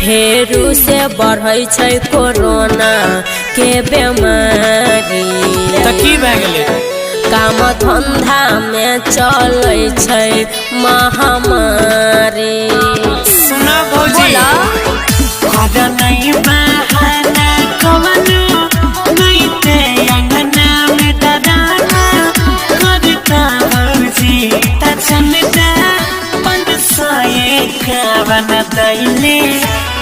फेरू से बढ़ै छै कोरोना के बीमारी। त की भए गेलै? काम धंधा में चलै छै महामारी। सुना भौजी खड़ा नहीं बहाना कवनो नहीं ते अंगना में डराना करता भौजी त चलता 500 कवन दैले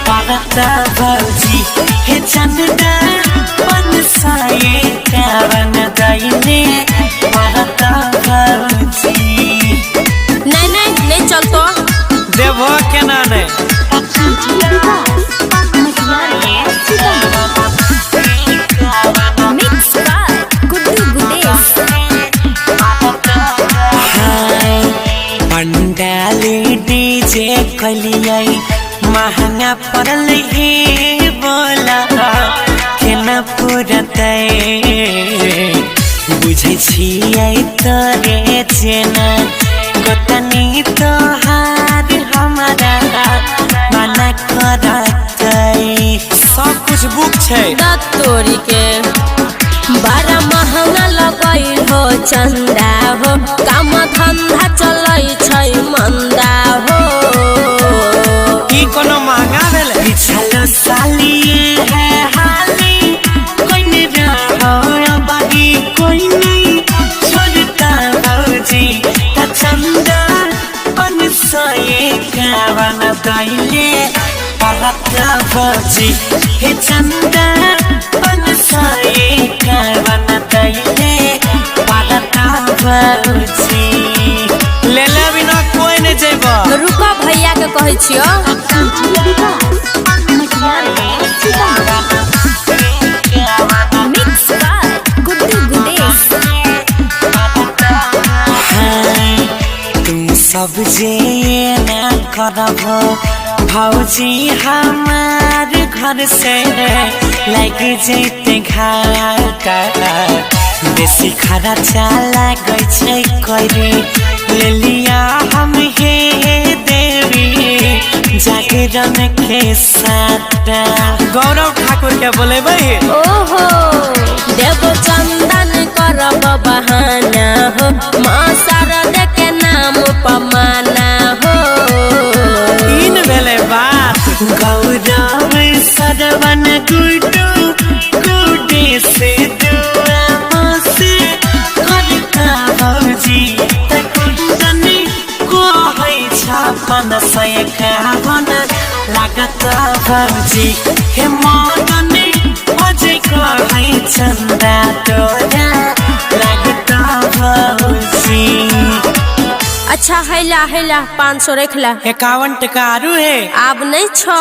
पारता भौजी हे चंदा 500 कवन दैले पारता भौजी। नहीं चलतो देबो केना नहीं? पंडाली डीजे कलियै महंगा पड़ल हे बोला केना पुरतै बुझै छियै तोरे जेना गोतनी तोहार हमारा मना करतै। सब कुछ बुक छै तोरी के बड़ा महंगा लगई हो चंदा हो काम धंधा चलै छै मंदा हो। की कोनो महंगा भेलै? पिछला सालिए है हाली कोई नहीं रहो बाकी कोई नहीं छोड़ता भौजी त चंदा 500 कवन दैले पारता भौजी हे चंदा 500 कवन दैले पारता भौजी। ले ले बिना कोई नहीं जेबो। रुका भैया के कहै छियो। तुम सब जे ना करबो भौजी हमार घर से लग जैते घाटा बेसी खर्चा लागै छै करे ले लिया हम हे देवी जागरण के साथ। गौरव ठाकुर के बोलेबै? ओहो देव चंदन करब बहाना हो माँ शारदा के नाम पमाना हो। इन भेलै बात। गौरव सरवन गुडू गुडे से दुआ से करता भौजी त कुंदनी को है 56 लागता भौजी हे मदनी अजय को है चंदा तोरा लागता भौजी। अच्छा हैला 500 रख ला। 51 टका आरू है। आब नहीं छो।